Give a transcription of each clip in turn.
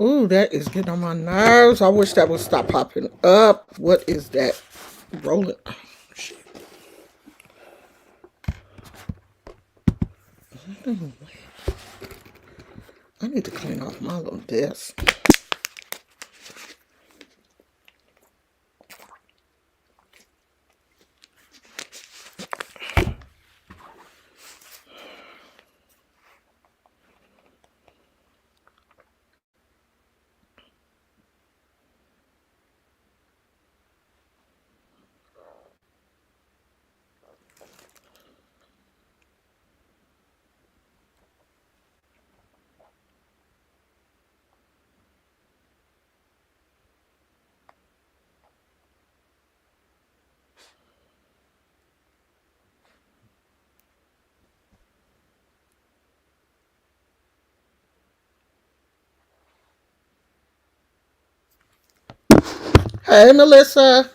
Ooh, that is getting on my nerves. I wish that would stop popping up. What is that? Rolling. Oh, shit. I need to clean off my little desk. Hey, Melissa.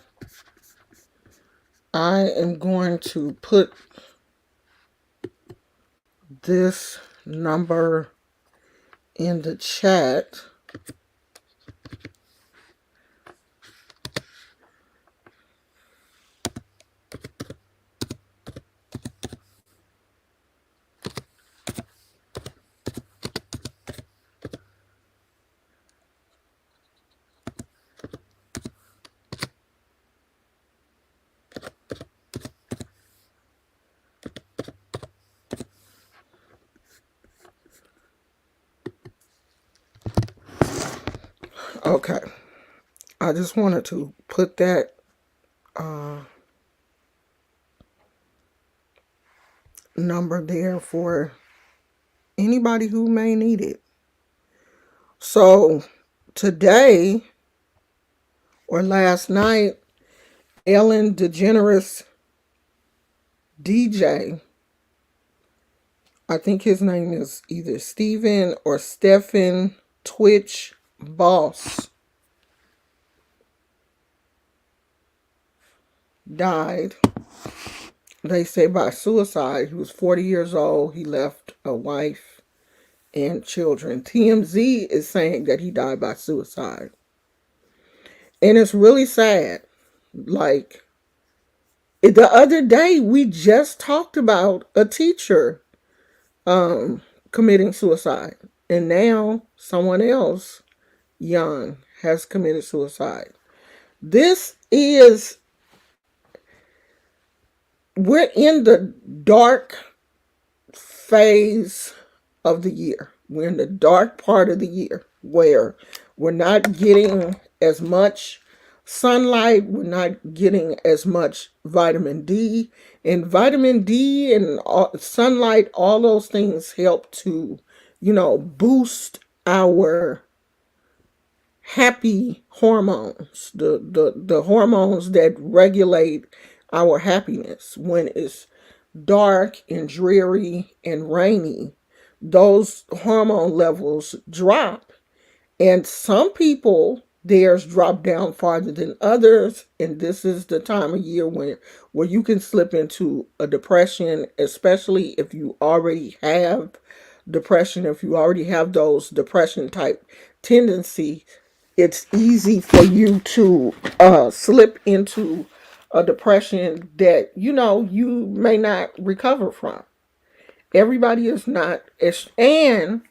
I am going to put this number in the chat. Okay. I just wanted to put that number there for anybody who may need it. So today or last night, Ellen DeGeneres DJ, I think his name is either Steven or Stephen Twitch Boss, died. They say by suicide. He was 40 years old. He left a wife and children. TMZ is saying that he died by suicide. And it's really sad. Like, the other day, we just talked about a teacher committing suicide. And now someone else, young, has committed suicide. This is, we're in the dark phase of the year. We're in the dark part of the year where we're not getting as much sunlight, we're not getting as much vitamin D. And vitamin D and sunlight, all those things help to, boost our happy hormones, the hormones that regulate our happiness. When it's dark and dreary and rainy, those hormone levels drop. And some people, theirs drop down farther than others. And this is the time of year where you can slip into a depression, especially if you already have depression, if you already have those depression type tendency. It's easy for you to slip into a depression that you may not recover from. Everybody is not, and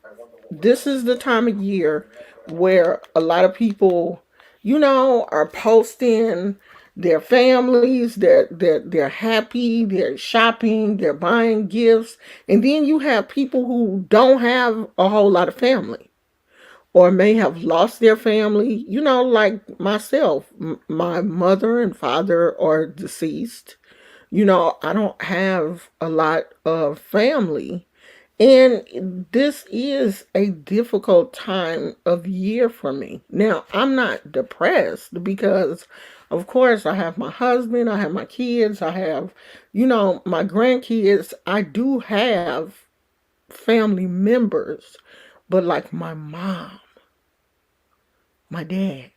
this is the time of year where a lot of people, are posting their families, they're happy, they're shopping, they're buying gifts, and then you have people who don't have a whole lot of family or may have lost their family, like myself. My mother and father are deceased. I don't have a lot of family. And this is a difficult time of year for me. Now, I'm not depressed because, of course, I have my husband, I have my kids, I have, my grandkids. I do have family members, but like my mom, my dad,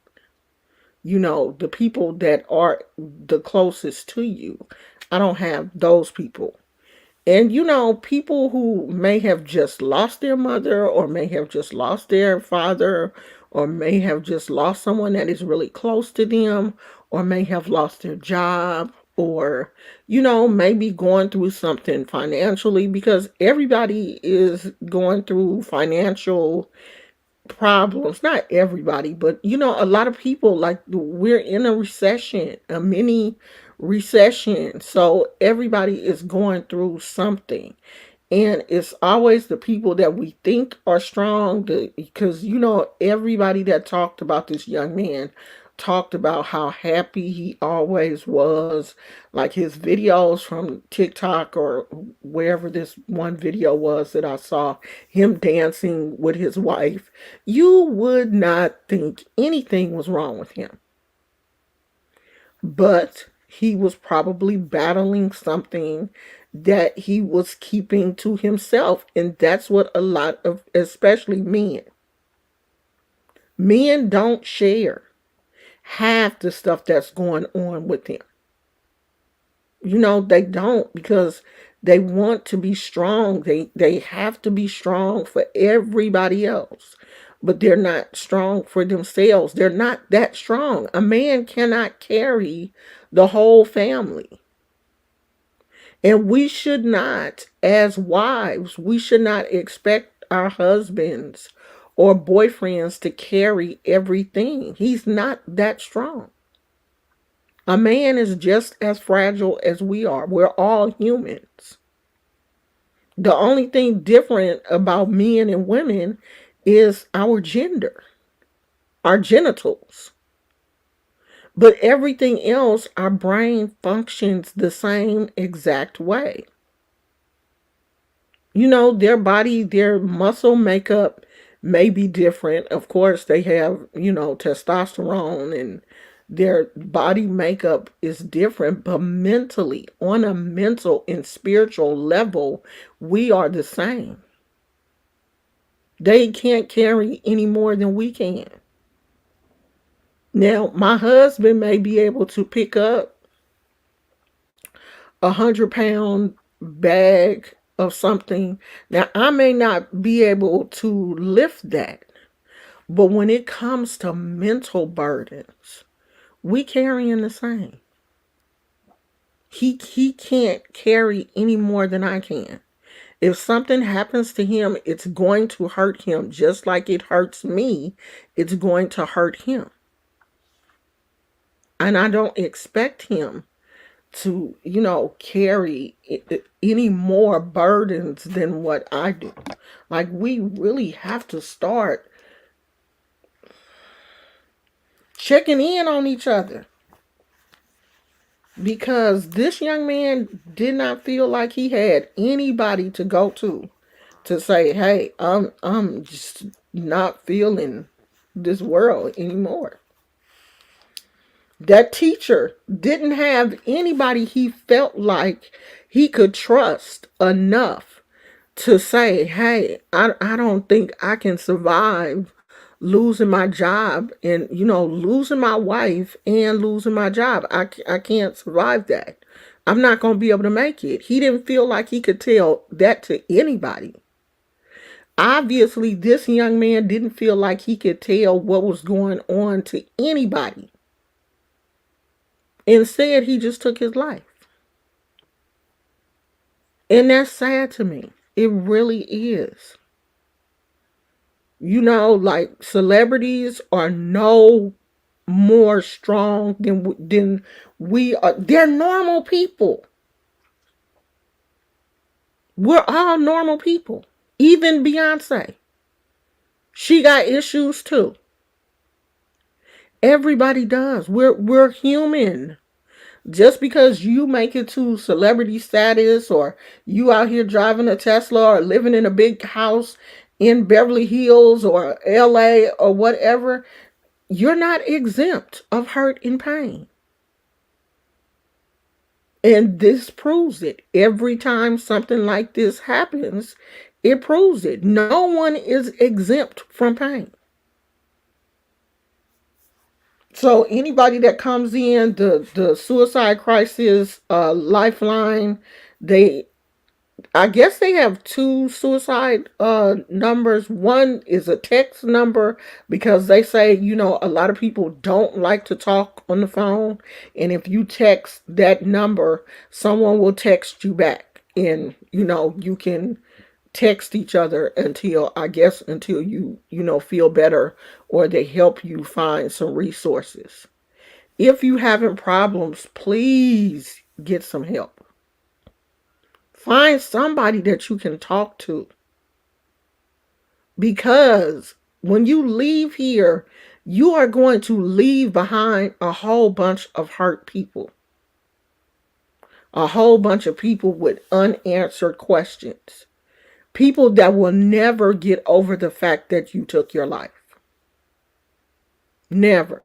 the people that are the closest to you. I don't have those people. And people who may have just lost their mother or may have just lost their father or may have just lost someone that is really close to them, or may have lost their job, or, maybe going through something financially, because everybody is going through financial problems. Not everybody, but a lot of people, like, we're in a recession, a mini recession. So everybody is going through something. And it's always the people that we think are strong, because everybody that talked about this young man talked about how happy he always was. Like his videos from TikTok or wherever this one video was that I saw, him dancing with his wife, you would not think anything was wrong with him. But he was probably battling something that he was keeping to himself. And that's what a lot of, especially men don't share half the stuff that's going on with them. They don't, because they want to be strong. They have to be strong for everybody else, but they're not strong for themselves. They're not that strong. A man cannot carry the whole family. And we should not, as wives, we should not expect our husbands or boyfriends to carry everything. He's not that strong. A man is just as fragile as we are. We're all humans. The only thing different about men and women is our gender, our genitals. But everything else, our brain functions the same exact way. Their body, their muscle makeup may be different. Of course, they have, testosterone, and their body makeup is different, but mentally, on a mental and spiritual level, we are the same. They can't carry any more than we can. Now, my husband may be able to pick up 100-pound bag of something. Now, I may not be able to lift that, but when it comes to mental burdens, we carrying the same. He can't carry any more than I can. If something happens to him, it's going to hurt him just like it hurts me. It's going to hurt him. And I don't expect him to, carry any more burdens than what I do. Like, we really have to start checking in on each other, because this young man did not feel like he had anybody to go to say, hey, I'm just not feeling this world anymore. That teacher didn't have anybody he felt like he could trust enough to say, hey, I don't think I can survive losing my job, and, losing my wife and losing my job. I can't survive that. I'm not going to be able to make it. He didn't feel like he could tell that to anybody. Obviously, this young man didn't feel like he could tell what was going on to anybody. Instead, he just took his life. And that's sad to me. It really is. Like, celebrities are no more strong than we are. They're normal people. We're all normal people. Even Beyonce. She got issues too. Everybody does. We're human. Just because you make it to celebrity status, or you out here driving a Tesla, or living in a big house in Beverly Hills or LA or whatever, you're not exempt of hurt and pain. And this proves it. Every time something like this happens, it proves it. No one is exempt from pain. So anybody that comes in, the suicide crisis lifeline, they I guess they have two suicide numbers. One is a text number because they say, a lot of people don't like to talk on the phone. And if you text that number, someone will text you back. And, you can text each other until, I guess, until you feel better, or they help you find some resources. If you having problems, please get some help. Find somebody that you can talk to, because when you leave here, you are going to leave behind a whole bunch of hurt people, a whole bunch of people with unanswered questions, people that will never get over the fact that you took your life. Never.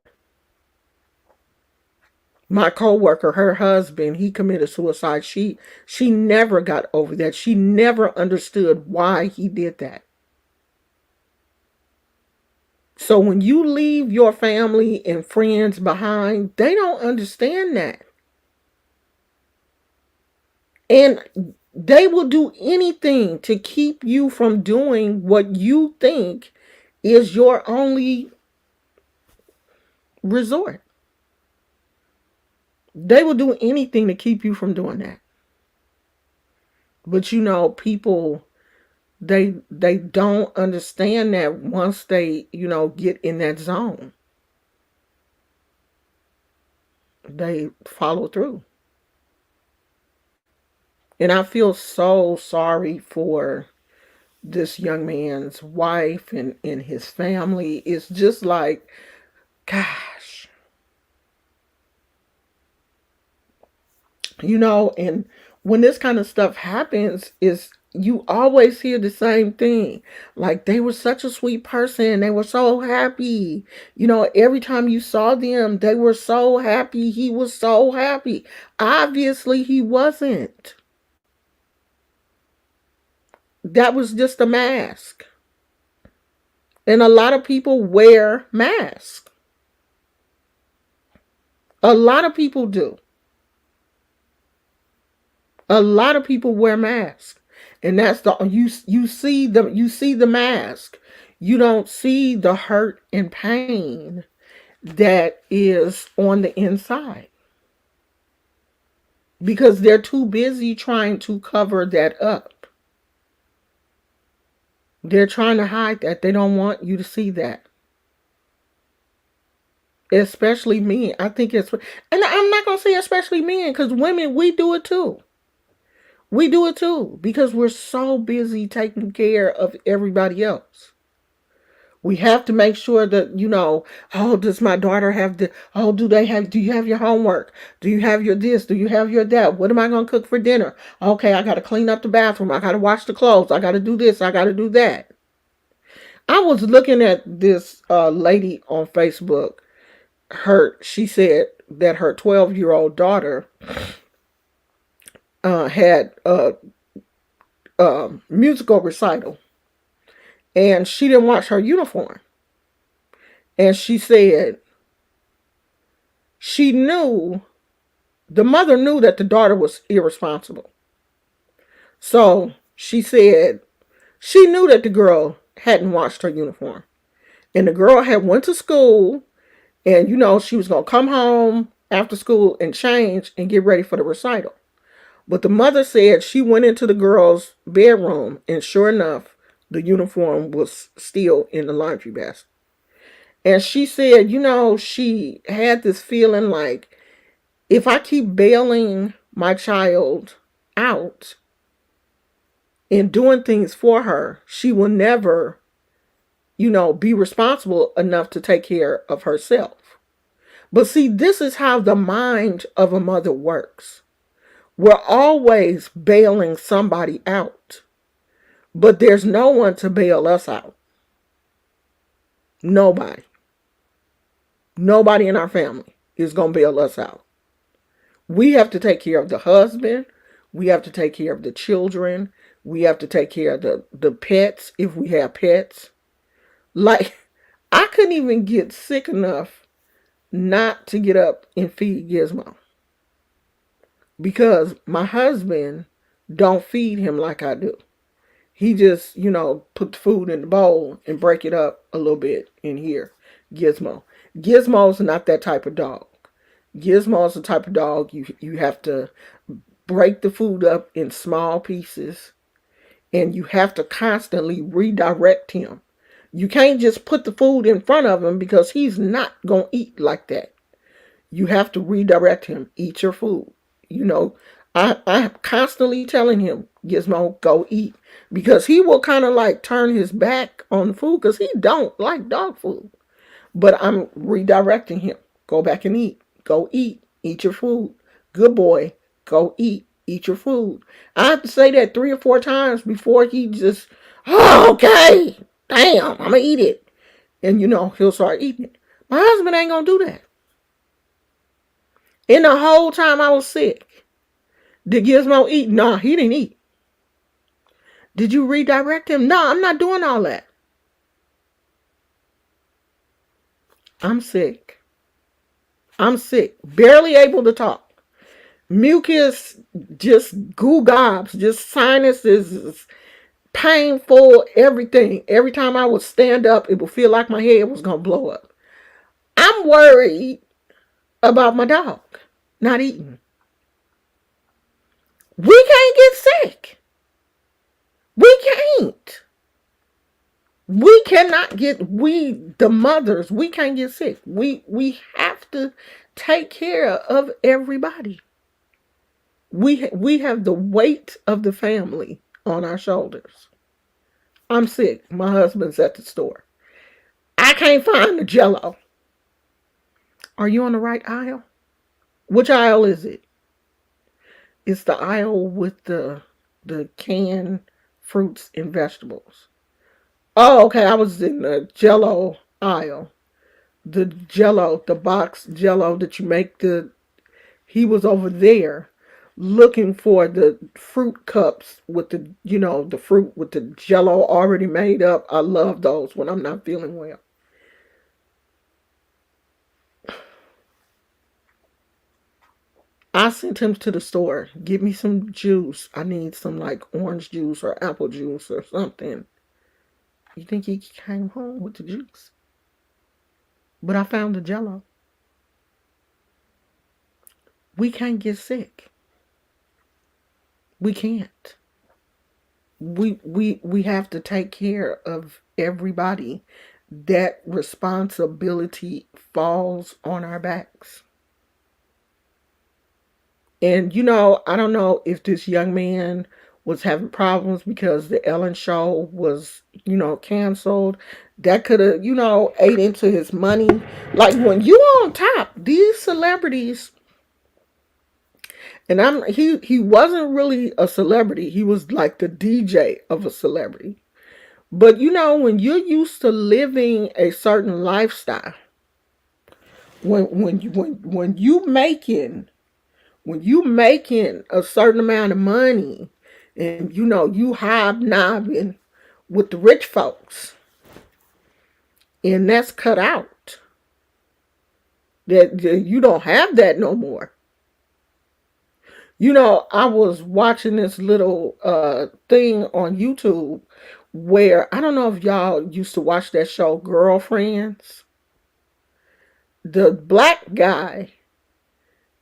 My coworker, her husband, he committed suicide. She never got over that. She never understood why he did that. So when you leave your family and friends behind, they don't understand that. And they will do anything to keep you from doing what you think is your only resort. They will do anything to keep you from doing that. But people, they don't understand that once they, get in that zone. They follow through. And I feel so sorry for this young man's wife and his family. It's just like, gosh, and when this kind of stuff happens, is you always hear the same thing. Like, they were such a sweet person. They were so happy. Every time you saw them, they were so happy. He was so happy. Obviously, he wasn't. That was just a mask. And a lot of people wear masks. A lot of people do. A lot of people wear masks. And that's you see the mask. You don't see the hurt and pain that is on the inside. Because they're too busy trying to cover that up. They're trying to hide that. They don't want you to see that. Especially men. I think and I'm not going to say especially men, because women, we do it too. We do it too, because we're so busy taking care of everybody else. We have to make sure that, oh, does my daughter have do you have your homework? Do you have your this? Do you have your that? What am I going to cook for dinner? Okay, I got to clean up the bathroom. I got to wash the clothes. I got to do this. I got to do that. I was looking at this lady on Facebook. She said that her 12-year-old daughter had a musical recital, and she didn't wash her uniform. And she said the mother knew that the daughter was irresponsible. So she said she knew that the girl hadn't washed her uniform. And the girl had went to school, and she was going to come home after school and change and get ready for the recital. But the mother said she went into the girl's bedroom, and sure enough, the uniform was still in the laundry basket. And she said, she had this feeling like, if I keep bailing my child out and doing things for her, she will never, be responsible enough to take care of herself. But see, this is how the mind of a mother works. We're always bailing somebody out, but there's no one to bail us out. Nobody. Nobody in our family is going to bail us out. We have to take care of the husband. We have to take care of the children. We have to take care of the pets if we have pets. Like, I couldn't even get sick enough not to get up and feed Gizmo. Because my husband don't feed him like I do. He just, put the food in the bowl and break it up a little bit in here. Gizmo. Gizmo's not that type of dog. Gizmo's the type of dog you have to break the food up in small pieces, and you have to constantly redirect him. You can't just put the food in front of him because he's not going to eat like that. You have to redirect him. Eat your food. I'm constantly telling him, Gizmo, go eat. Because he will kind of like turn his back on the food because he don't like dog food. But I'm redirecting him. Go back and eat. Go eat. Eat your food. Good boy. Go eat. Eat your food. I have to say that 3 or 4 times before he just, oh, okay. Damn, I'm going to eat it. And he'll start eating it. My husband ain't going to do that. In the whole time I was sick, did Gizmo eat? No, he didn't eat. Did you redirect him? No, I'm not doing all that. I'm sick. I'm sick. Barely able to talk. Mucus, just goo gobs, just sinuses, painful, everything. Every time I would stand up, it would feel like my head was going to blow up. I'm worried about my dog not eating. We can't get sick. We can't. We cannot get, the mothers, we can't get sick. We have to take care of everybody. We have the weight of the family on our shoulders. I'm sick. My husband's at the store. I can't find the Jell-O. Are you on the right aisle? Which aisle is it? It's the aisle with the canned fruits and vegetables. Oh, okay. I was in the Jell-O aisle. The Jell-O, the box Jell-O that you make he was over there looking for the fruit cups with the fruit with the Jell-O already made up. I love those when I'm not feeling well. I sent him to the store. Give me some juice. I need some like orange juice or apple juice or something. You think he came home with the juice? But I found the Jell-O. We can't get sick. We can't. We have to take care of everybody. That responsibility falls on our backs. And I don't know if this young man was having problems because the Ellen show was, canceled. That could have, ate into his money. Like when you on top, these celebrities, and he wasn't really a celebrity. He was like the DJ of a celebrity. But when you're used to living a certain lifestyle, when you making a certain amount of money, and you hobnobbing with the rich folks, and that's cut out. That you don't have that no more. I was watching this little thing on YouTube where, I don't know if y'all used to watch that show Girlfriends. The black guy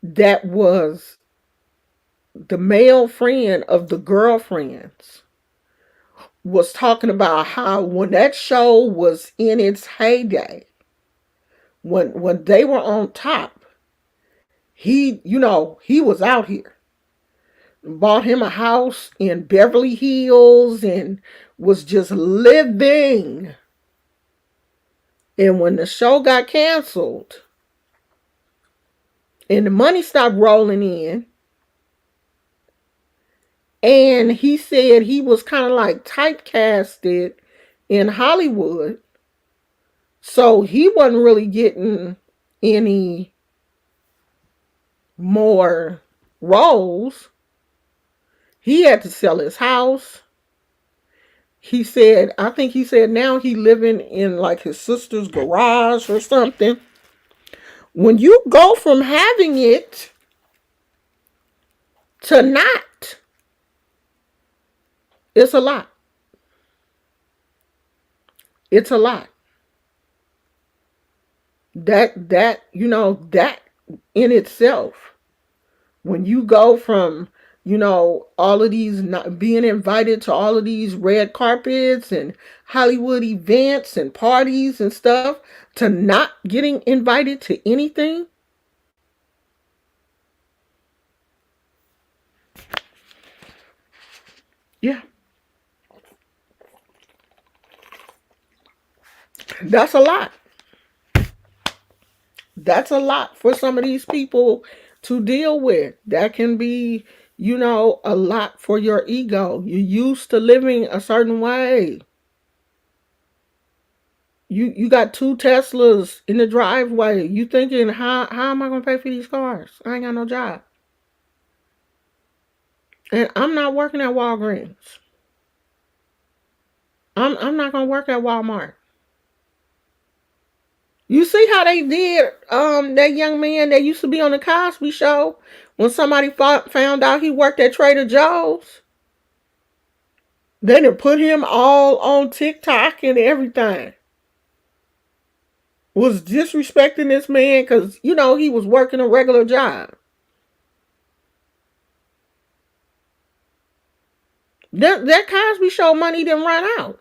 that was the male friend of the girlfriends was talking about how when that show was in its heyday, when they were on top, he was out here. Bought him a house in Beverly Hills and was just living. And when the show got canceled and the money stopped rolling in, and he said he was kind of like typecasted in Hollywood, so he wasn't really getting any more roles. He had to sell his house. I think he said now he living in like his sister's garage or something. When you go from having it to not, It's a lot. It's a lot. That in itself, when you go from, all of these, not being invited to all of these red carpets and Hollywood events and parties and stuff, to not getting invited to anything. Yeah, that's a lot. That's a lot for some of these people to deal with. That can be, a lot for your ego. You're used to living a certain way. You got two Teslas in the driveway. You thinking, how am I gonna pay for these cars? I ain't got no job. And I'm not working at Walgreens. I'm not gonna work at Walmart. You see how they did that young man that used to be on the Cosby Show, when somebody found out he worked at Trader Joe's? They done put him all on TikTok and everything. Was disrespecting this man because, he was working a regular job. That Cosby Show money didn't run out.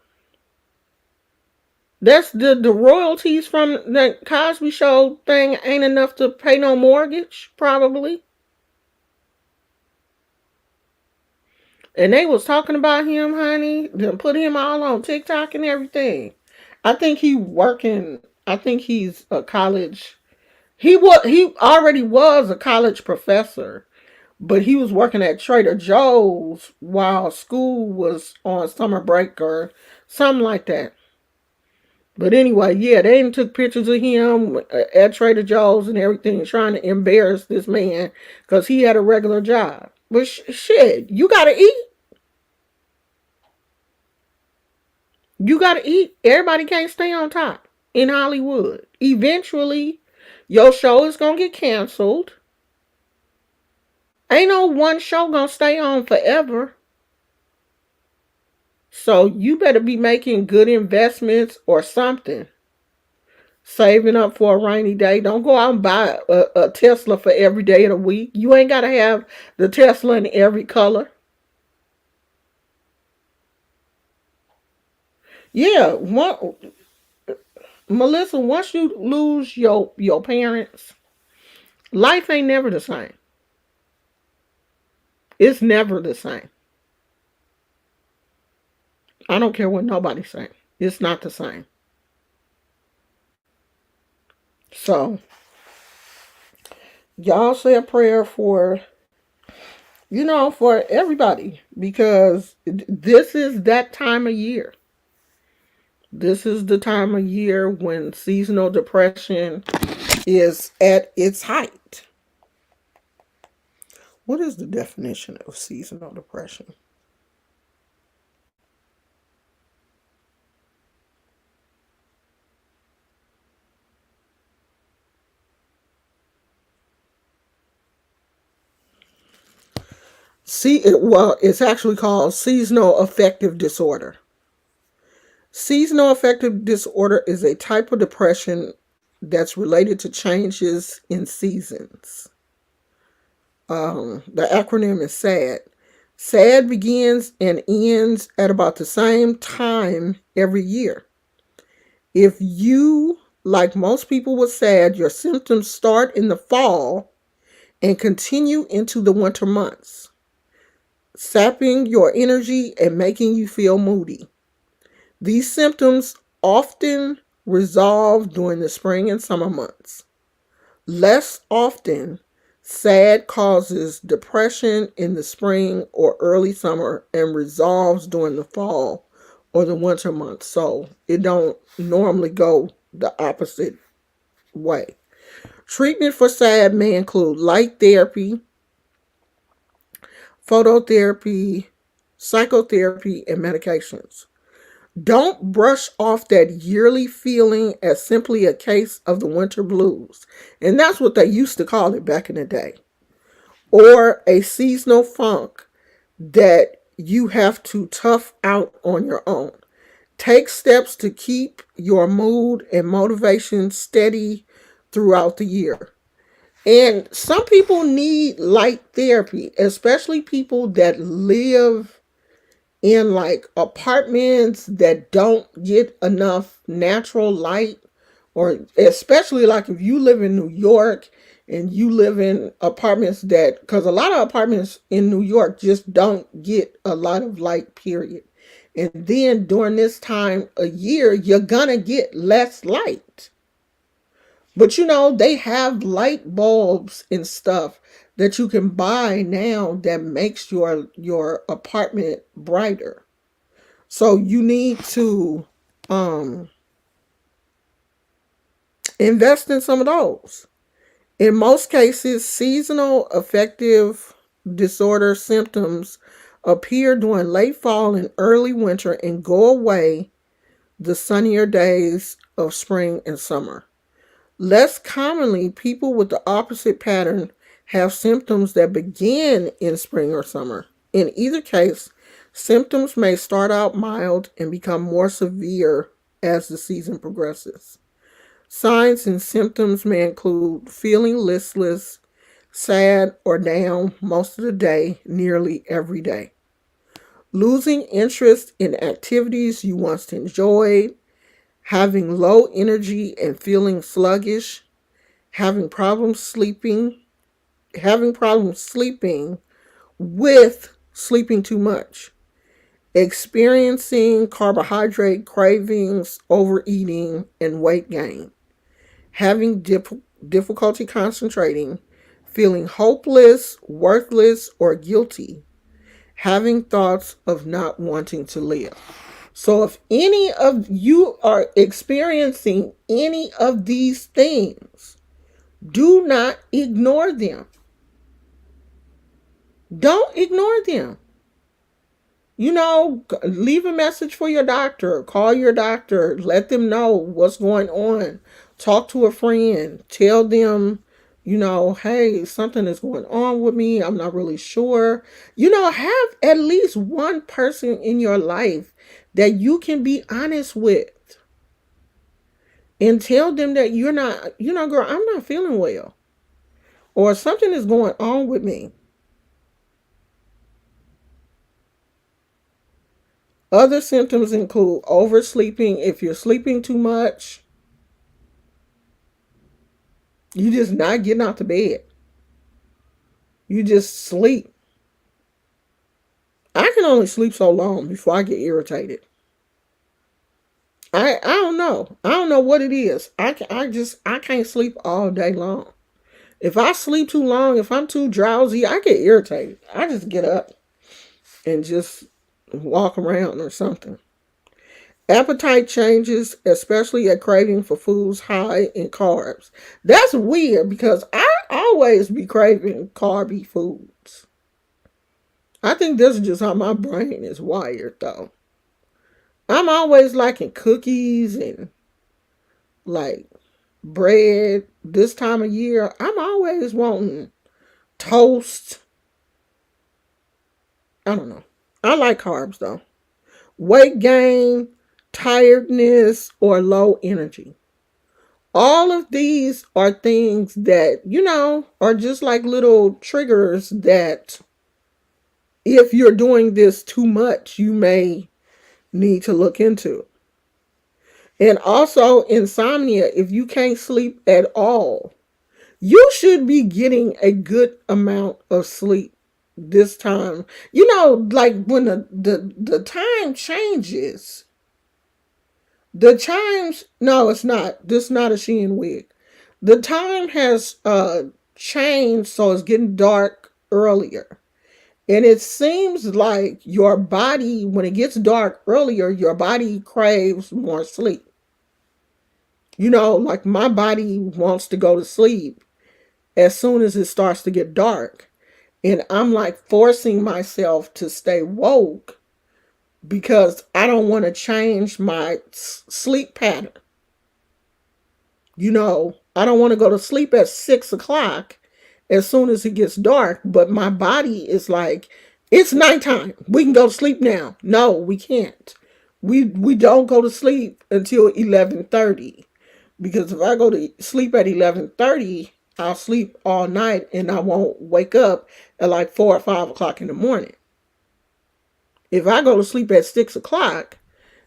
That's the royalties from the Cosby Show thing ain't enough to pay no mortgage, probably. And they was talking about him, honey. Then put him all on TikTok and everything. I think he working. I think he's a college. He already was a college professor, but he was working at Trader Joe's while school was on summer break or something like that. But anyway, yeah, they even took pictures of him at Trader Joe's and everything, trying to embarrass this man because he had a regular job. But shit, you gotta eat. You gotta eat. Everybody can't stay on top in Hollywood. Eventually, your show is gonna get canceled. Ain't no one show gonna stay on forever. So you better be making good investments or something. Saving up for a rainy day. Don't go out and buy a Tesla for every day of the week. You ain't gotta have the Tesla in every color. Yeah, Melissa, once you lose your parents, life ain't never the same. It's never the same. I don't care what nobody's saying. It's not the same. So, y'all say a prayer for, for everybody, because this is that time of year. This is the time of year when seasonal depression is at its height. What is the definition of seasonal depression? It's actually called seasonal affective disorder. Seasonal affective disorder is a type of depression that's related to changes in seasons. The acronym is SAD. SAD begins and ends at about the same time every year. If you, like most people with SAD, your symptoms start in the fall and continue into the winter months, sapping your energy and making you feel moody. These symptoms often resolve during the spring and summer months. Less often, SAD causes depression in the spring or early summer and resolves during the fall or the winter months. So it don't normally go the opposite way. Treatment for SAD may include light therapy, phototherapy, psychotherapy, and medications. Don't brush off that yearly feeling as simply a case of the winter blues. And that's what they used to call it back in the day. Or a seasonal funk that you have to tough out on your own. Take steps to keep your mood and motivation steady throughout the year. And some people need light therapy, especially people that live in like apartments that don't get enough natural light, or especially like if you live in New York and you live in apartments that, because a lot of apartments in New York just don't get a lot of light, period. And then during this time a year, you're gonna get less light. But they have light bulbs and stuff that you can buy now that makes your apartment brighter. So you need to um invest in some of those. In most cases, seasonal affective disorder symptoms appear during late fall and early winter and go away the sunnier days of spring and summer. Less commonly, people with the opposite pattern have symptoms that begin in spring or summer. In either case, symptoms may start out mild and become more severe as the season progresses. Signs and symptoms may include feeling listless, sad, or down most of the day, nearly every day. Losing interest in activities you once enjoyed, having low energy and feeling sluggish, having problems sleeping, having problems sleeping with sleeping too much, experiencing carbohydrate cravings, overeating, and weight gain, having difficulty concentrating, feeling hopeless, worthless, or guilty, having thoughts of not wanting to live. So if any of you are experiencing any of these things, do not ignore them. Don't ignore them. Leave a message for your doctor, call your doctor, let them know what's going on. Talk to a friend, tell them, hey, something is going on with me. I'm not really sure. Have at least one person in your life that you can be honest with and tell them that you're not, girl, I'm not feeling well, or something is going on with me. Other symptoms include oversleeping. If you're sleeping too much, you just not getting out the bed. You just sleep. I can only sleep so long before I get irritated. I don't know. I don't know what it is. I can't sleep all day long. If I sleep too long, if I'm too drowsy, I get irritated. I just get up and just walk around or something. Appetite changes, especially a craving for foods high in carbs. That's weird because I always be craving carby foods. I think this is just how my brain is wired, though. I'm always liking cookies and like bread. This time of year, I'm always wanting toast. I don't know. I like carbs, though. Weight gain, tiredness, or low energy. All of these are things that, are just like little triggers that if you're doing this too much, you may need to look into. And also, insomnia, if you can't sleep at all, you should be getting a good amount of sleep this time. Like when the time changes. The chimes, no, it's not. This is not a Shein wig. The time has changed, so it's getting dark earlier. And it seems like your body, when it gets dark earlier, your body craves more sleep. Like my body wants to go to sleep as soon as it starts to get dark. And I'm like forcing myself to stay woke because I don't want to change my sleep pattern. I don't want to go to sleep at 6 o'clock as soon as it gets dark, but my body is like, It's nighttime. We can go to sleep now. No, we can't. We don't go to sleep until 11:30, because if I go to sleep at 11:30, I'll sleep all night and I won't wake up at like 4 or 5 o'clock in the morning. If I go to sleep at 6 o'clock,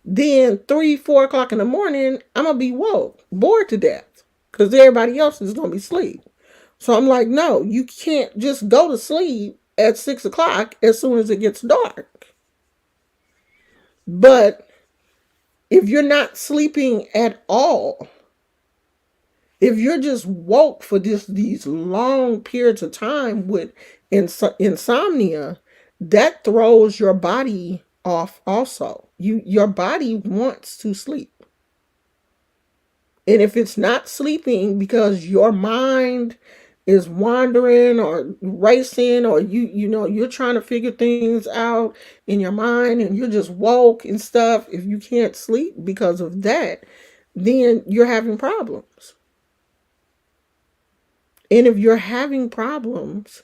then 3, 4 o'clock in the morning, I'm going to be woke, bored to death, because everybody else is going to be asleep. So I'm like, no, you can't just go to sleep at 6 o'clock as soon as it gets dark. But if you're not sleeping at all, if you're just woke for these long periods of time with insomnia, that throws your body off also. Your body wants to sleep. And if it's not sleeping because your mind is wandering or racing, or you're trying to figure things out in your mind and you're just woke and stuff, if you can't sleep because of that, then you're having problems. And if you're having problems,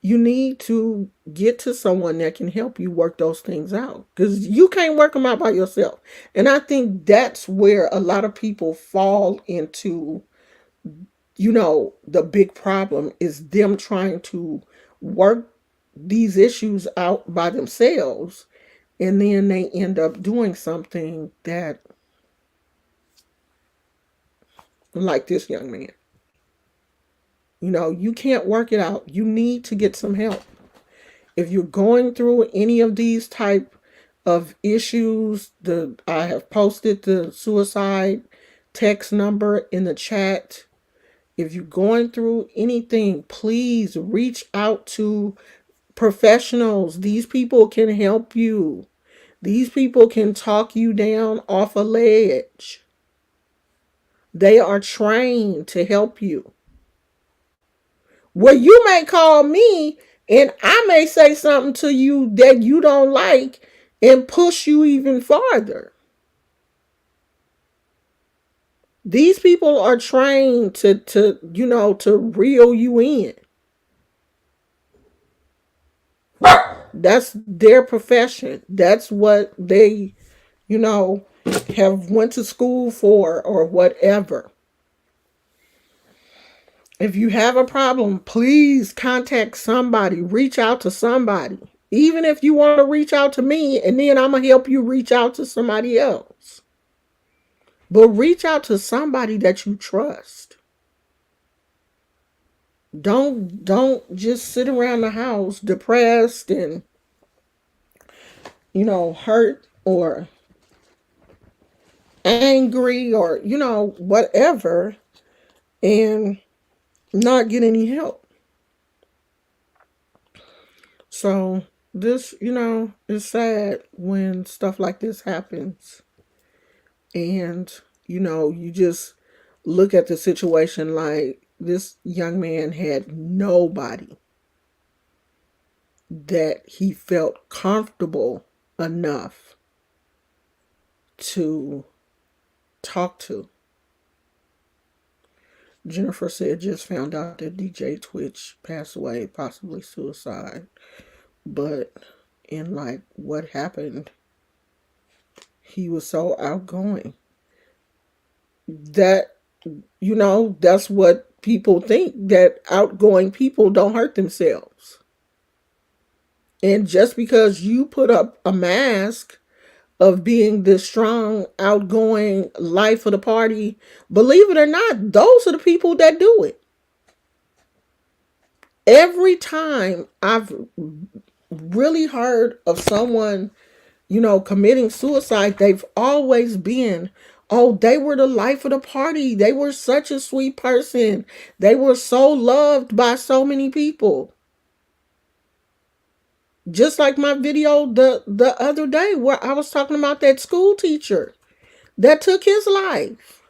you need to get to someone that can help you work those things out, because you can't work them out by yourself. And I think that's where a lot of people fall into, the big problem is them trying to work these issues out by themselves. And then they end up doing something that, like this young man, you can't work it out. You need to get some help. If you're going through any of these type of issues, I have posted the suicide text number in the chat. If you're going through anything, please reach out to professionals. These people can help you. These people can talk you down off a ledge. They are trained to help you. Well, you may call me and I may say something to you that you don't like and push you even farther. These people are trained to reel you in. That's their profession. That's what they, have went to school for or whatever. If you have a problem, please contact somebody. Reach out to somebody. Even if you want to reach out to me, and then I'm going to help you reach out to somebody else. But reach out to somebody that you trust. Don't just sit around the house depressed and, hurt or angry or, whatever, and not get any help. So this, is sad when stuff like this happens. And, you just look at the situation like this young man had nobody that he felt comfortable enough to talk to. Jennifer said, just found out that DJ Twitch passed away, possibly suicide. But in like what happened, he was so outgoing that, that's what people think, that outgoing people don't hurt themselves. And just because you put up a mask of being this strong, outgoing life of the party, believe it or not, those are the people that do it. Every time I've really heard of someone, committing suicide, they've always been, oh, they were the life of the party. They were such a sweet person. They were so loved by so many people. Just like my video the other day where I was talking about that school teacher that took his life.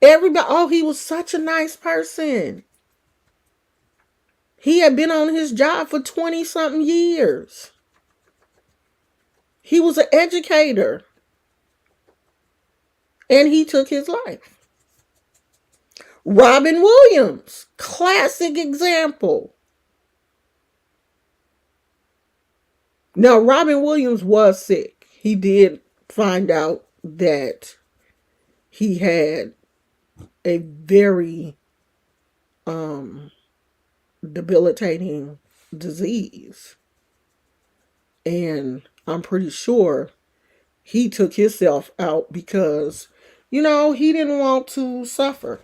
Everybody, oh, he was such a nice person. He had been on his job for 20-something years. He was an educator. And he took his life. Robin Williams, classic example. Now, Robin Williams was sick. He did find out that he had a very um, debilitating disease. And I'm pretty sure he took himself out because, he didn't want to suffer.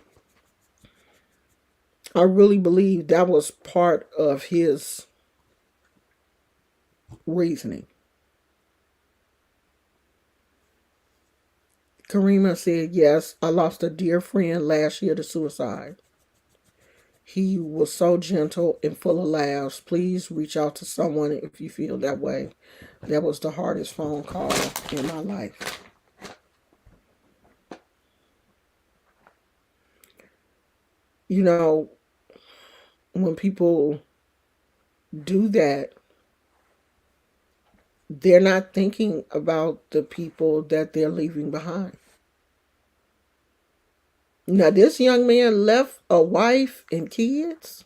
I really believe that was part of his reasoning. Karima said, yes, I lost a dear friend last year to suicide. He was so gentle and full of laughs. Please reach out to someone if you feel that way. That was the hardest phone call in my life. You know, when people do that, they're not thinking about the people that they're leaving behind. Now, this young man left a wife and kids.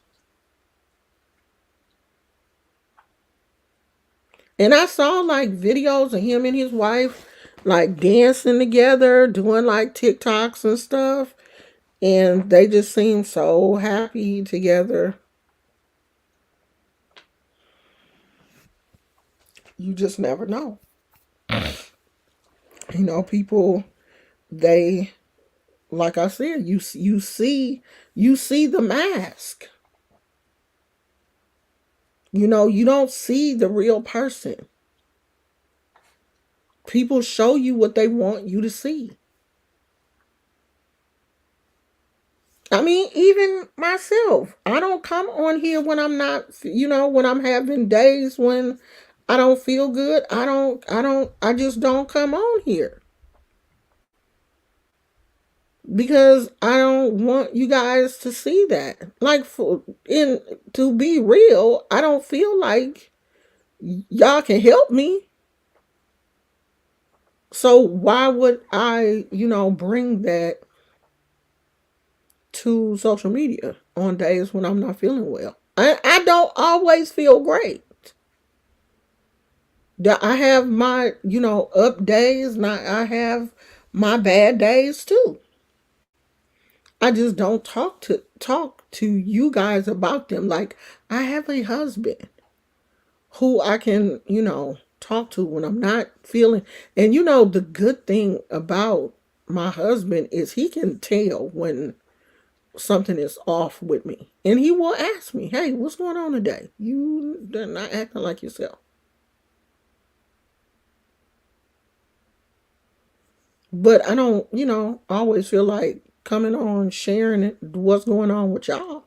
And I saw like videos of him and his wife like dancing together, doing like TikToks and stuff. And they just seem so happy together. You just never know. People, they, like I said, you see the mask. You don't see the real person. People show you what they want you to see. I mean, even myself, I don't come on here when I'm not, when I'm having days when I don't feel good. I just don't come on here because I don't want you guys to see that. Like, to be real, I don't feel like y'all can help me. So why would I, bring that to social media on days when I'm not feeling well? I don't always feel great. I have my, up days, and I have my bad days too. I just don't talk to you guys about them. Like, I have a husband who I can, talk to when I'm not feeling. And the good thing about my husband is he can tell when something is off with me. And he will ask me, hey, what's going on today? You're not acting like yourself. But I don't, always feel like coming on sharing what's going on with y'all.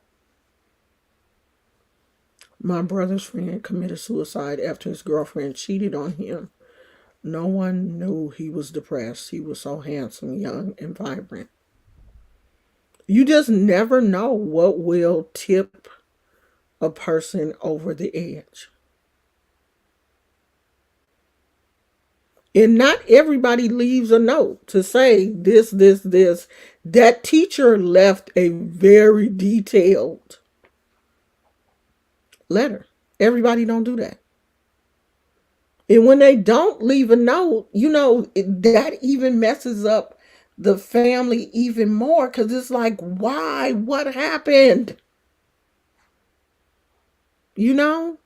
My brother's friend committed suicide after his girlfriend cheated on him. No one knew he was depressed. He was so handsome, young, and vibrant. You just never know what will tip a person over the edge. And not everybody leaves a note to say this, this, this. That teacher left a very detailed letter. Everybody don't do that. And when they don't leave a note, that even messes up the family even more because it's like, why? What happened? You know?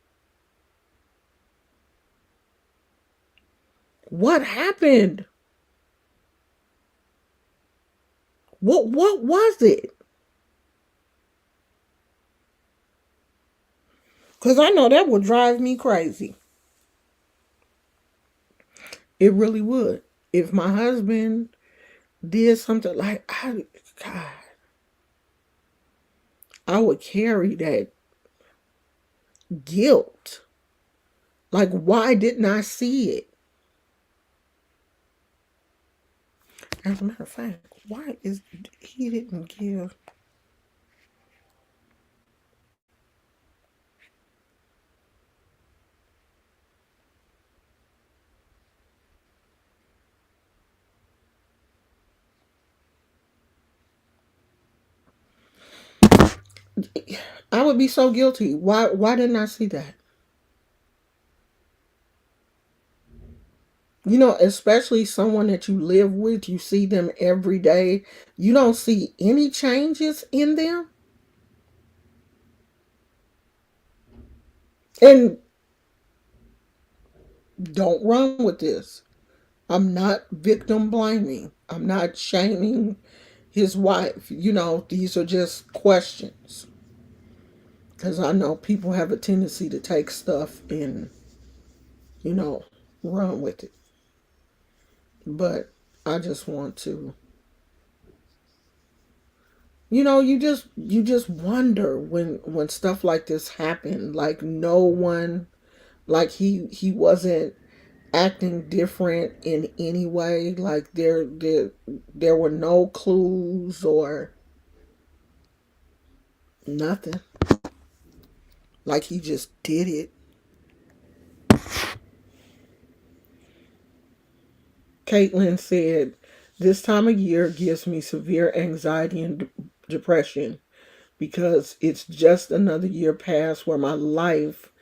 What happened? What was it? Because I know that would drive me crazy. It really would. If my husband did something like, God, I would carry that guilt. Like, why didn't I see it? As a matter of fact, why is he didn't give? I would be so guilty. Why didn't I see that? Especially someone that you live with, you see them every day, you don't see any changes in them. And don't run with this. I'm not victim blaming, I'm not shaming his wife. These are just questions. Because I know people have a tendency to take stuff and, you know, run with it. But I just want to, you just wonder when stuff like this happened. Like no one, like he wasn't acting different in any way. Like there were no clues or nothing. Like he just did it. Caitlin said, "This time of year gives me severe anxiety and depression because it's just another year past where my life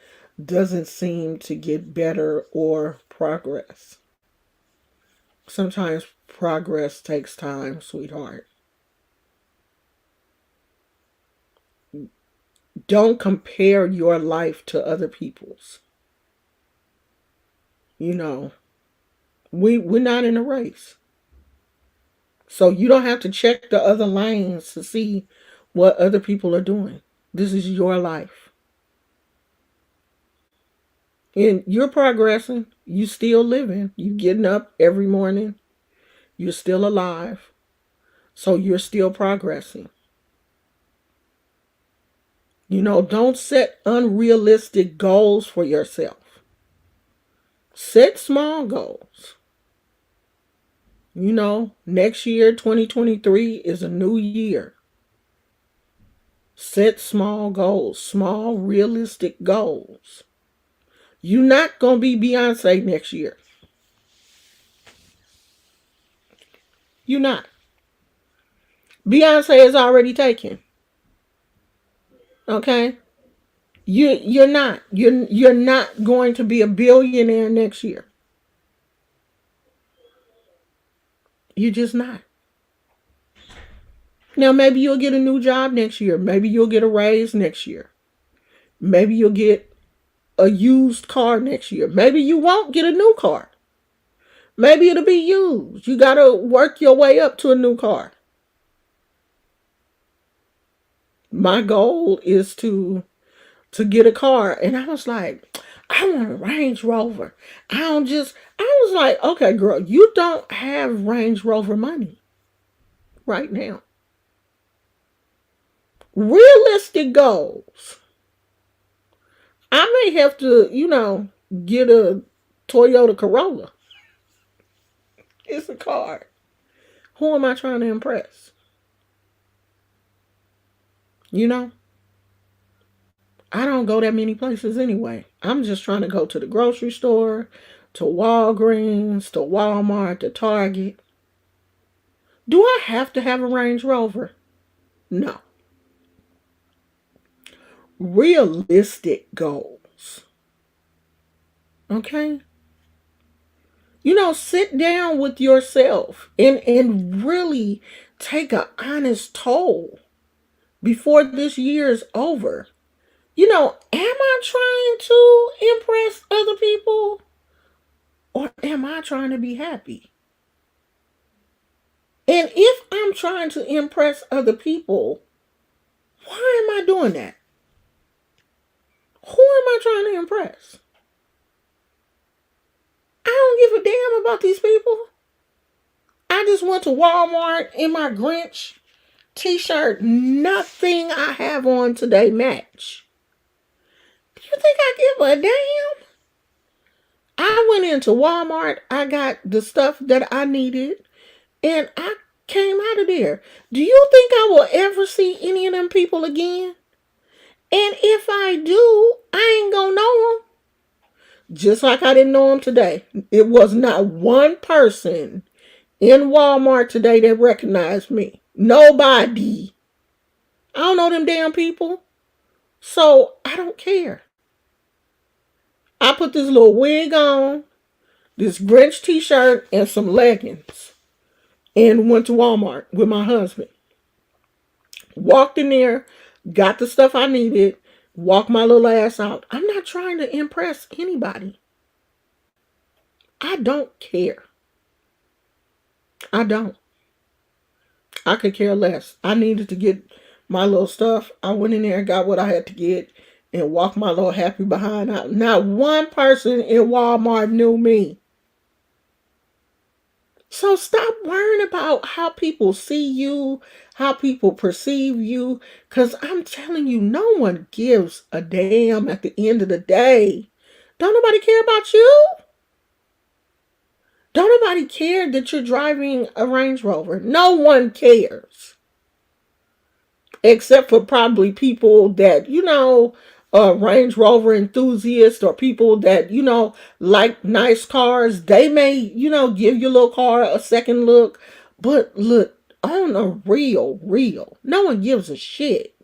doesn't seem to get better or progress. Sometimes progress takes time, sweetheart. Don't compare your life to other people's. You know, we're not in a race. So you don't have to check the other lanes to see what other people are doing. This is your life. And you're progressing. You still living. You getting up every morning. You're still alive. So you're still progressing. Don't set unrealistic goals for yourself. Set small goals. Next year, 2023, is a new year. Set small goals, small, realistic goals. You're not going to be Beyonce next year. You're not. Beyonce is already taken. Okay? You're not. You're not going to be a billionaire next year. You're just not. Now maybe you'll get a new job next year. Maybe you'll get a raise next year. Maybe you'll get a used car next year. Maybe you won't get a new car. Maybe it'll be used. You got to work your way up to a new car. My goal is to get a car, and I was like, I want a Range Rover. I was like, okay, girl, you don't have Range Rover money right now. Realistic goals. I may have to, get a Toyota Corolla. It's a car. Who am I trying to impress? You know, I don't go that many places anyway. I'm just trying to go to the grocery store, to Walgreens, to Walmart, to Target. Do I have to have a Range Rover? No. Realistic goals. Okay? Sit down with yourself and really take an honest toll before this year is over. Am I trying to impress other people or am I trying to be happy? And if I'm trying to impress other people, why am I doing that? Who am I trying to impress? I don't give a damn about these people. I just went to Walmart in my Grinch t-shirt. Nothing I have on today match. Do you think I give a damn? I went into Walmart. I got the stuff that I needed. And I came out of there. Do you think I will ever see any of them people again? And if I do, I ain't gonna know them. Just like I didn't know them today. It was not one person in Walmart today that recognized me. Nobody. I don't know them damn people. So I don't care. I put this little wig on, this Grinch t-shirt and some leggings and went to Walmart with my husband. Walked in there, got the stuff I needed, walked my little ass out. I'm not trying to impress anybody. I don't care. I don't. I could care less. I needed to get my little stuff. I went in there and got what I had to get and walked my little happy behind out. Not one person in Walmart knew me. So stop worrying about how people see you, how people perceive you, because I'm telling you, no one gives a damn at the end of the day. Don't nobody care about you. Don't nobody care that you're driving a Range Rover. No one cares. Except for probably people that, Range Rover enthusiasts or people that, like nice cars. They may, give your little car a second look. But look, on a real, no one gives a shit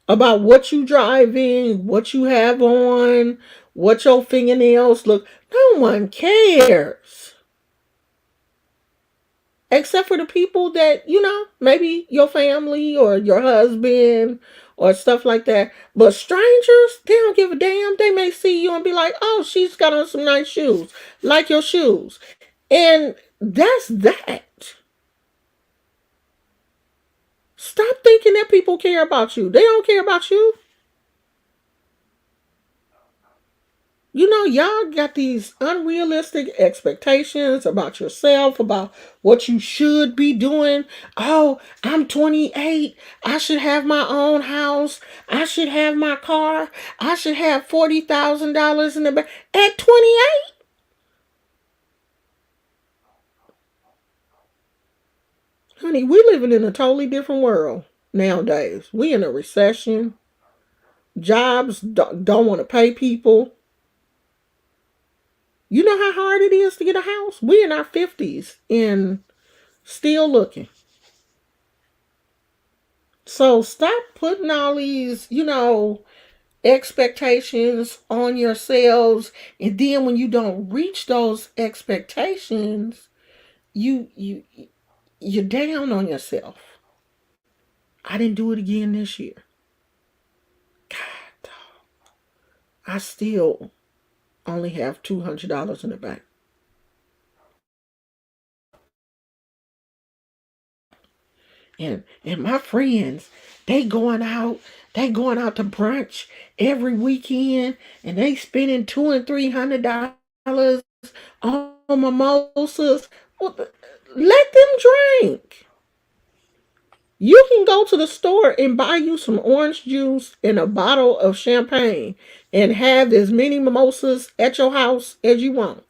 about what you driving, what you have on, what your fingernails look. No one cares. Except for the people that, maybe your family or your husband or stuff like that. But strangers, they don't give a damn. They may see you and be like, oh, she's got on some nice shoes, like your shoes. And that's that. Stop thinking that people care about you. They don't care about you. Y'all got these unrealistic expectations about yourself, about what you should be doing. Oh, I'm 28. I should have my own house. I should have my car. I should have $40,000 in the bank. At 28? Honey, we living in a totally different world nowadays. We in a recession. Jobs don't want to pay people. You know how hard it is to get a house? We in our 50s and still looking. So stop putting all these, expectations on yourselves, and then when you don't reach those expectations, you're down on yourself. I didn't do it again this year. God, I still only have $200 in the bank. And my friends, they going out to brunch every weekend, and they spending $200 and $300 on mimosas. Well, let them drink. You can go to the store and buy you some orange juice and a bottle of champagne and have as many mimosas at your house as you want.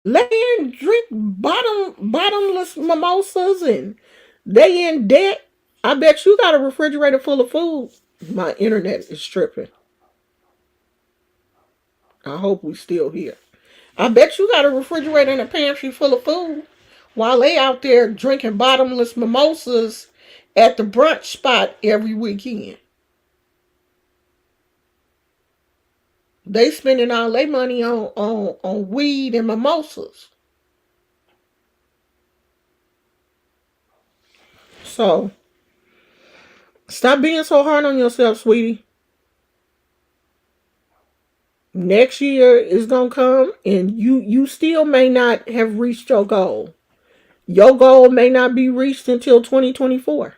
Let them drink bottomless mimosas and they in debt. I bet you got a refrigerator full of food. My internet is tripping. I hope we still here. I bet you got a refrigerator and a pantry full of food while they out there drinking bottomless mimosas at the brunch spot every weekend. They spending all their money on weed and mimosas. So stop being so hard on yourself, sweetie. Next year is gonna come and you still may not have reached your goal. Your goal may not be reached until 2024.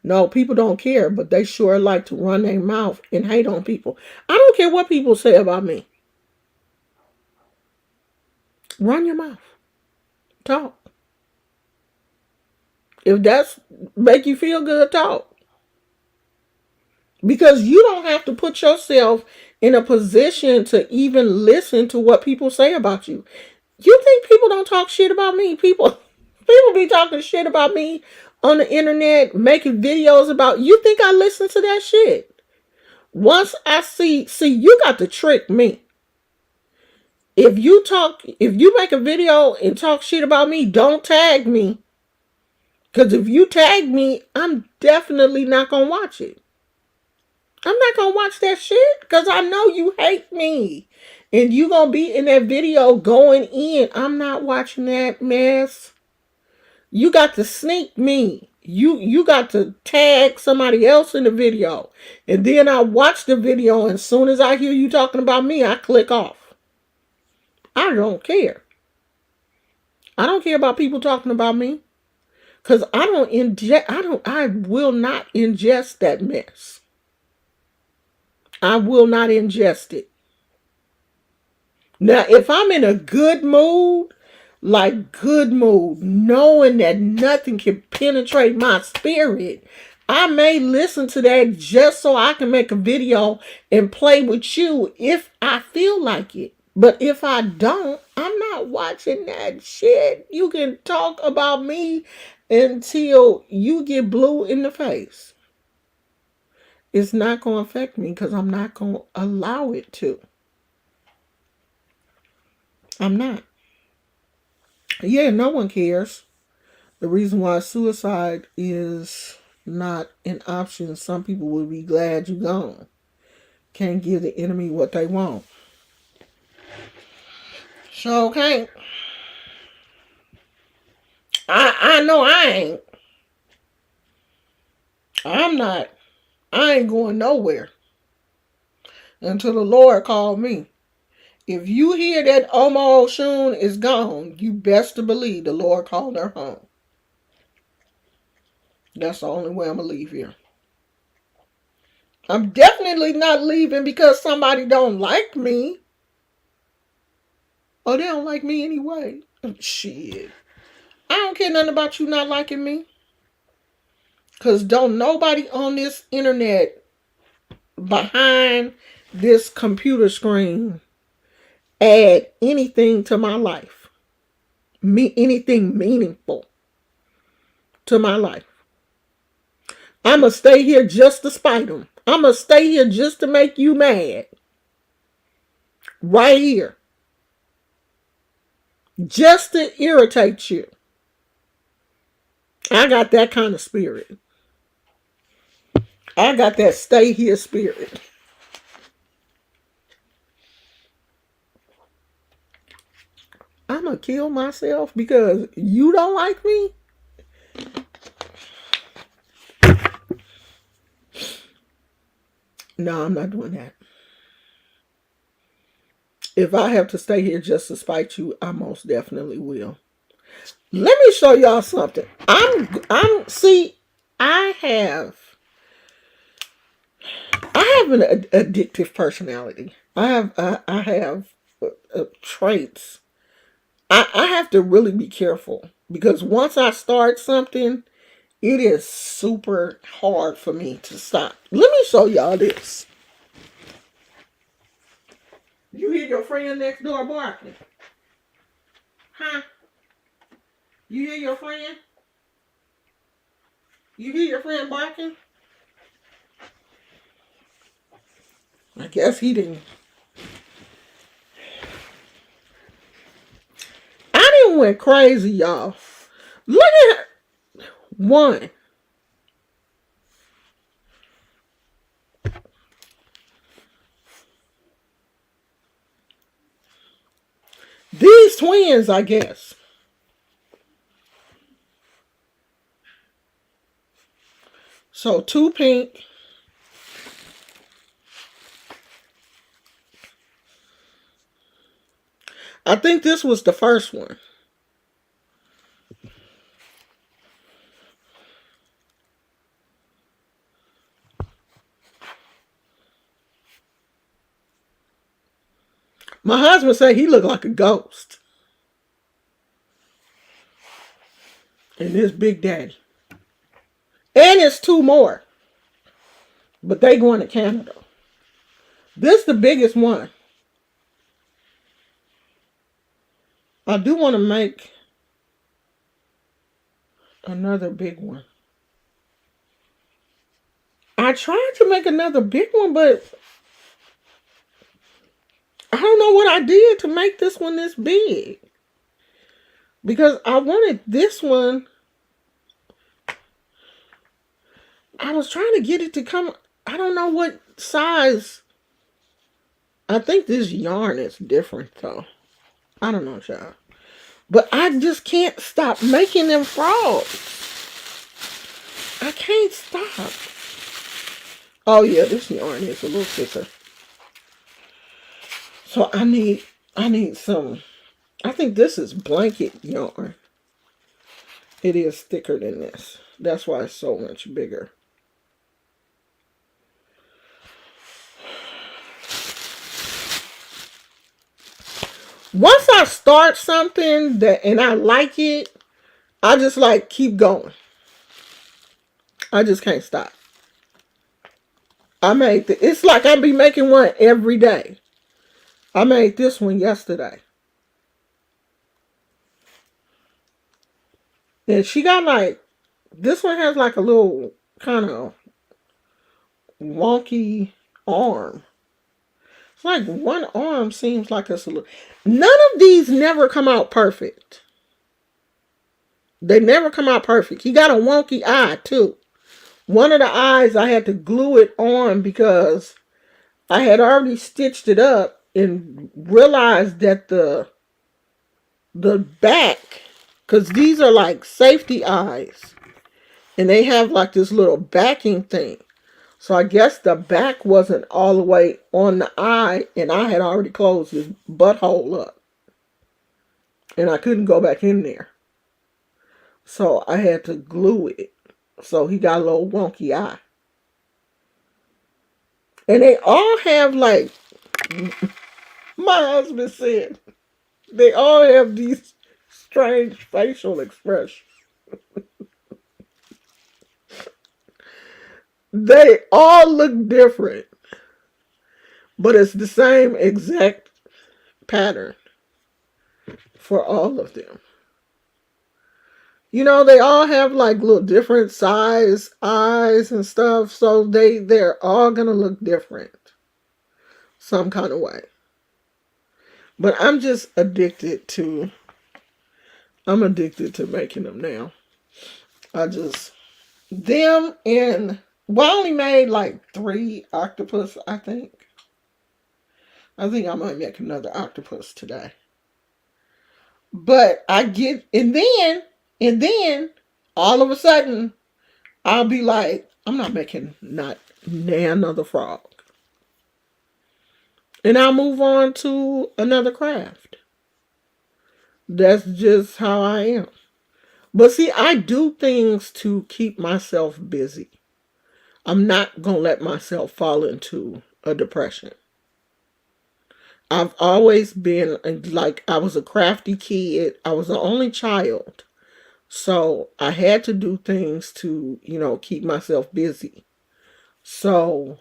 No, people don't care, but they sure like to run their mouth and hate on people. I don't care what people say about me. Run your mouth. Talk. If that's make you feel good, talk. Because you don't have to put yourself in a position to even listen to what people say about you. You think people don't talk shit about me? People be talking shit about me on the internet, making videos about. You think I listen to that shit? Once I see, you got to trick me. If you make a video and talk shit about me, don't tag me. Because if you tag me, I'm definitely not going to watch it. I'm not going to watch that shit because I know you hate me. And you going to be in that video going in. I'm not watching that mess. You got to sneak me. You got to tag somebody else in the video. And then I watch the video, and as soon as I hear you talking about me, I click off. I don't care. I don't care about people talking about me. Cause I will not ingest that mess. I will not ingest it. Now, if I'm in a good mood, like good mood, knowing that nothing can penetrate my spirit, I may listen to that just so I can make a video and play with you if I feel like it. But if I don't, I'm not watching that shit. You can talk about me until you get blue in the face. It's not going to affect me because I'm not going to allow it to. I'm not. Yeah, no one cares. The reason why suicide is not an option, some people will be glad you're gone. Can't give the enemy what they want. So, okay. I know I ain't. I'm not. I ain't going nowhere until the Lord called me. If you hear that Omo Oshun is gone, you best to believe the Lord called her home. That's the only way I'm going to leave here. I'm definitely not leaving because somebody don't like me. Oh, they don't like me anyway. Shit. I don't care nothing about you not liking me. Because don't nobody on this internet behind this computer screen add anything to my life. Anything meaningful to my life. I'm going to stay here just to spite them. I'm going to stay here just to make you mad. Right here. Just to irritate you. I got that kind of spirit. I got that stay here spirit. I'm going to kill myself because you don't like me? No, I'm not doing that. If I have to stay here just to spite you, I most definitely will. Let me show y'all something. See, I have an addictive personality. I have traits. I have to really be careful because once I start something, it is super hard for me to stop. Let me show y'all this. You hear your friend next door barking? Huh? You hear your friend? You hear your friend barking? I guess he didn't. I didn't went crazy, y'all. Look at one. These twins, I guess. So 2 pink. I think this was the first one. My husband said he looked like a ghost. And this Big Daddy. And it's 2 more. But they going to Canada. This is the biggest one. I do want to make another big one. I tried to make another big one, but I don't know what I did to make this one this big. Because I wanted this one I was trying to get it to come. I don't know what size. I think this yarn is different though. I don't know, child. But I just can't stop making them frogs. I can't stop. Oh yeah, this yarn is a little thicker. So I need some. I think this is blanket yarn. It is thicker than this. That's why it's so much bigger. Once I start something that and I like it, I just like keep going. I just can't stop. It's like I be making one every day. I made this one yesterday. And she got like this one has like a little kind of wonky arm. It's like one arm seems like it's a little. None of these never come out perfect. They never come out perfect. He got a wonky eye too. One of the eyes I had to glue it on because I had already stitched it up and realized that the back, because these are like safety eyes, and they have like this little backing thing. So I guess the back wasn't all the way on the eye, and I had already closed his butthole up, and I couldn't go back in there. So I had to glue it. So he got a little wonky eye. And they all have like my husband said, they all have these strange facial expressions. They all look different, but it's the same exact pattern for all of them. You know, they all have like little different size eyes and stuff, so they're all gonna look different some kind of way. But I'm addicted to making them now. I just them and well, I only made like 3 octopus, I think. I think I might make another octopus today. But I get and then all of a sudden I'll be like, I'm not making not another frog. And I'll move on to another craft. That's just how I am. But see, I do things to keep myself busy. I'm not going to let myself fall into a depression. I've always been like, I was a crafty kid. I was the only child. So I had to do things to, keep myself busy. So,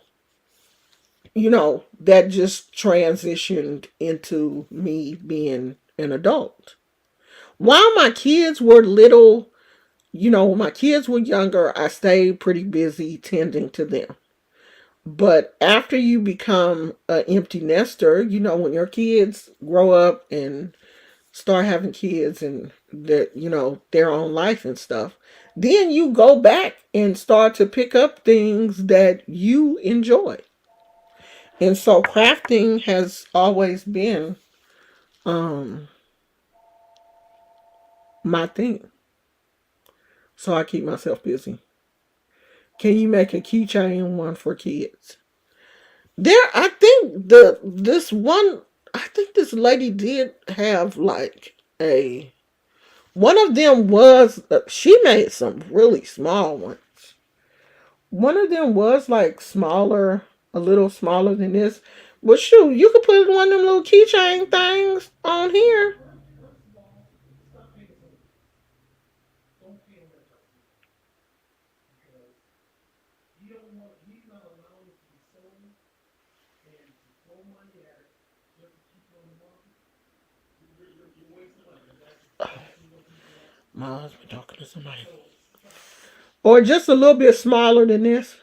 that just transitioned into me being an adult. While my kids were little, when my kids were younger, I stayed pretty busy tending to them. But after you become an empty nester, when your kids grow up and start having kids and their own life and stuff, then you go back and start to pick up things that you enjoy. And so crafting has always been um my thing. So I keep myself busy. Can you make a keychain one for kids? I think this lady did have like a one of them was she made some really small ones. One of them was like smaller, a little smaller than this. But shoot, you could put one of them little keychain things on here. My husband talking to somebody. Or just a little bit smaller than this.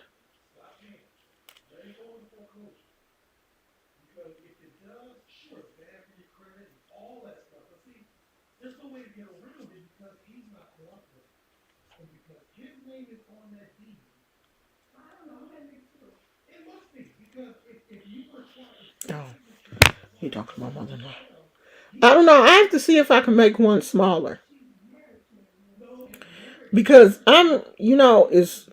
Oh, he talking about mother-in-law. I don't know. I have to see if I can make one smaller because is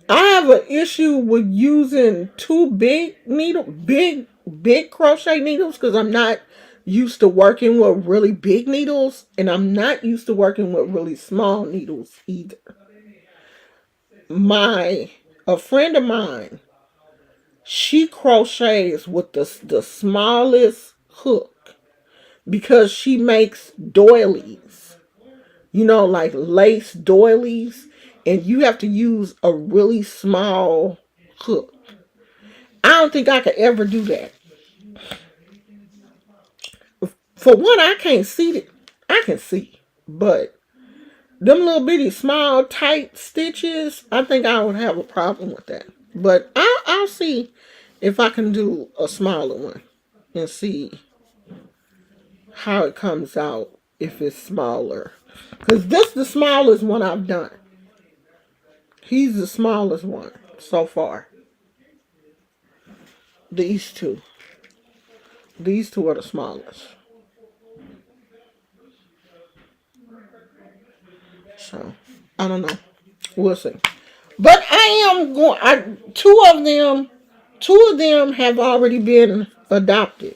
I have an issue with using two big crochet needles because I'm not used to working with really big needles, and I'm not used to working with really small needles either. My A friend of mine, she crochets with the smallest hook because she makes doilies, like lace doilies, and you have to use a really small hook. I don't think I could ever do that. For one, I can't see it. I can see, but them little bitty small tight stitches, I think I would have a problem with that. But I'll see if I can do a smaller one and see how it comes out if it's smaller. Because this the smallest one I've done. He's the smallest one so far. These two. These two are the smallest. So I don't know. We'll see. But I am going. Two of them have already been adopted.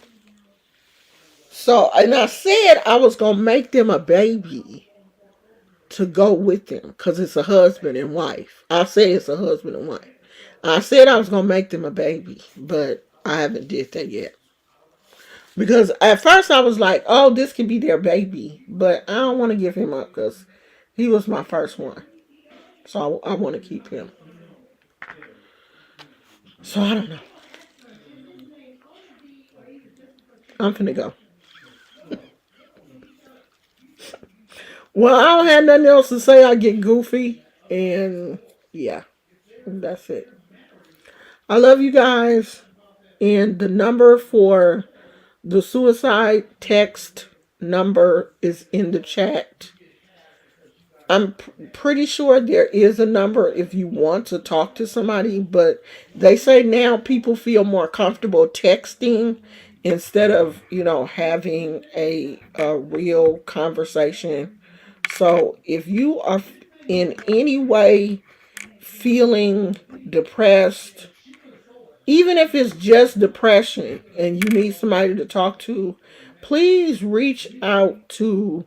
So, and I said I was gonna make them a baby to go with them because it's a husband and wife. I say it's a husband and wife. I said I was gonna make them a baby, but I haven't did that yet. Because at first I was like, oh, this could be their baby, but I don't want to give him up because he was my first one. So I want to keep him. So I don't know. I'm finna go. Well, I don't have nothing else to say. I get goofy. And yeah, that's it. I love you guys. And the number for the suicide text number is in the chat. I'm pretty sure there is a number if you want to talk to somebody, but they say now people feel more comfortable texting instead of, having a real conversation. So if you are in any way feeling depressed, even if it's just depression and you need somebody to talk to, please reach out to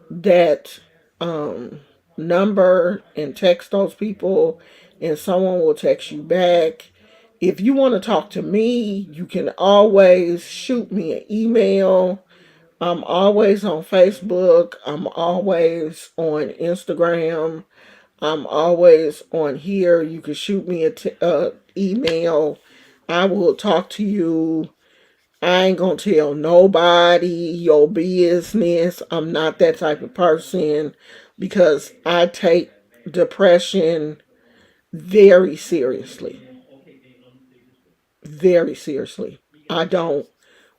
that um, number and text those people, and someone will text you back. If you want to talk to me, you can always shoot me an email. I'm always on Facebook. I'm always on Instagram. I'm always on here. You can shoot me a email. I will talk to you. I ain't gonna tell nobody your business. I'm not that type of person because I take depression very seriously. Very seriously. I don't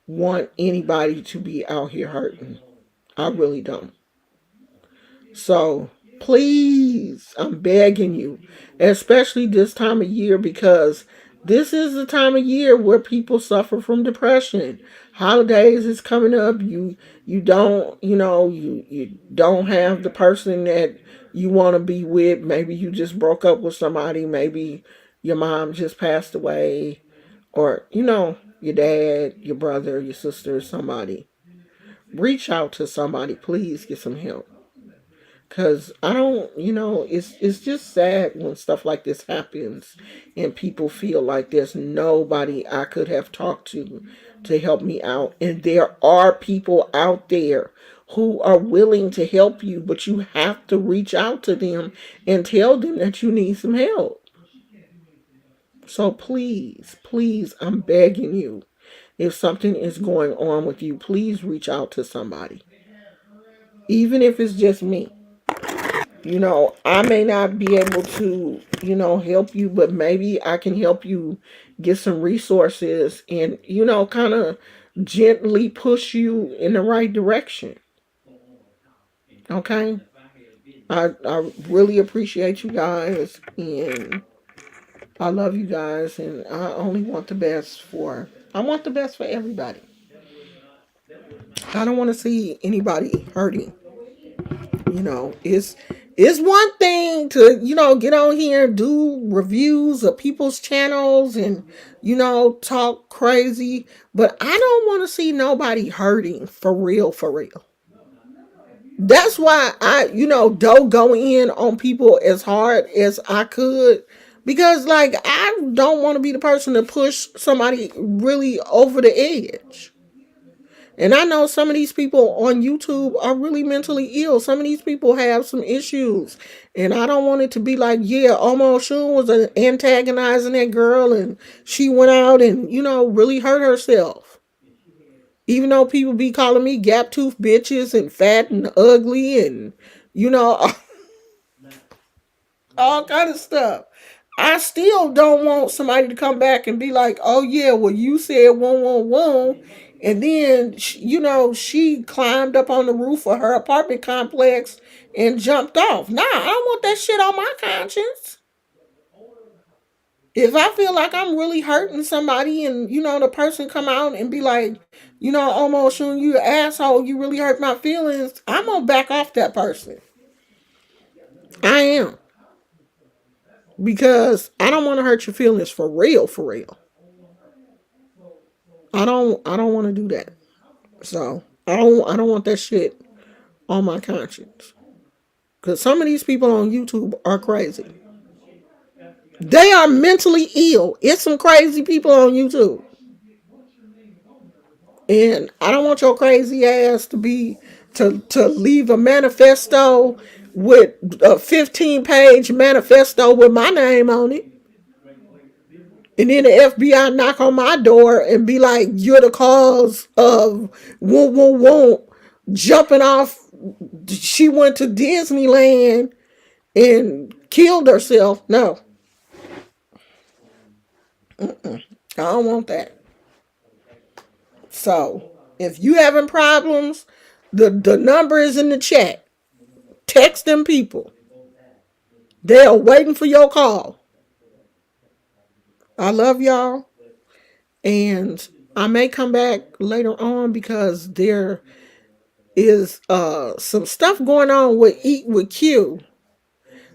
want anybody to be out here hurting. I really don't. So please, I'm begging you, especially this time of year, because this is the time of year where people suffer from depression. Holidays is coming up. You don't you don't have the person that you want to be with. Maybe you just broke up with somebody. Maybe your mom just passed away, or your dad, your brother, your sister, somebody. Reach out to somebody. Please get some help. Cause I don't, it's just sad when stuff like this happens, and people feel like there's nobody I could have talked to help me out. And there are people out there who are willing to help you, but you have to reach out to them and tell them that you need some help. So please, please, I'm begging you. If something is going on with you, please reach out to somebody. Even if it's just me. I may not be able to, help you, but maybe I can help you get some resources and, kind of gently push you in the right direction. Okay? I really appreciate you guys, and I love you guys, and I only want the best for. I want the best for everybody. I don't want to see anybody hurting. It's one thing to get on here and do reviews of people's channels and talk crazy, but I don't want to see nobody hurting for real, for real. That's why I don't go in on people as hard as I could, because like I don't want to be the person to push somebody really over the edge. And I know some of these people on YouTube are really mentally ill. Some of these people have some issues. And I don't want it to be like, yeah, Omo Shun was antagonizing that girl and she went out and, really hurt herself. Even though people be calling me gap tooth bitches and fat and ugly and, you know, all kind of stuff. I still don't want somebody to come back and be like, oh yeah, well you said one one one, and then she climbed up on the roof of her apartment complex and jumped off. Nah, I don't want that shit on my conscience. If I feel like I'm really hurting somebody and the person come out and be like, almost showing you an asshole, you really hurt my feelings, I'm gonna back off that person. I am. Because I don't want to hurt your feelings for real, for real. I don't want to do that. So I don't want that shit on my conscience. Cause some of these people on YouTube are crazy. They are mentally ill. It's some crazy people on YouTube. And I don't want your crazy ass to leave a manifesto with a 15-page manifesto with my name on it. And then the FBI knock on my door and be like, you're the cause of won't jumping off. She went to Disneyland and killed herself. No. I don't want that. So, if you having problems, the number is in the chat. Text them people. They are waiting for your call. I love y'all. And I may come back later on because there is some stuff going on with Eat with Q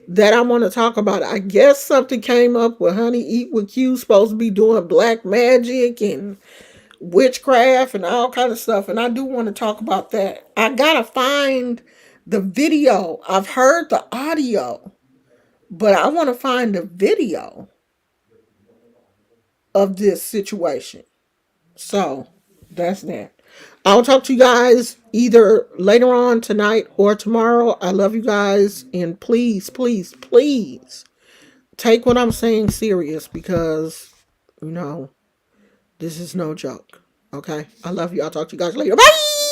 that I want to talk about. I guess something came up with Honey Eat with Q supposed to be doing black magic and witchcraft and all kind of stuff, and I do want to talk about that. I gotta find the video. I've heard the audio, but I want to find the video of this situation. So that's that. I'll talk to you guys either later on tonight or tomorrow. I love you guys, and please, please, please take what I'm saying serious, because this is no joke. Okay? I love you. I'll talk to you guys later. Bye!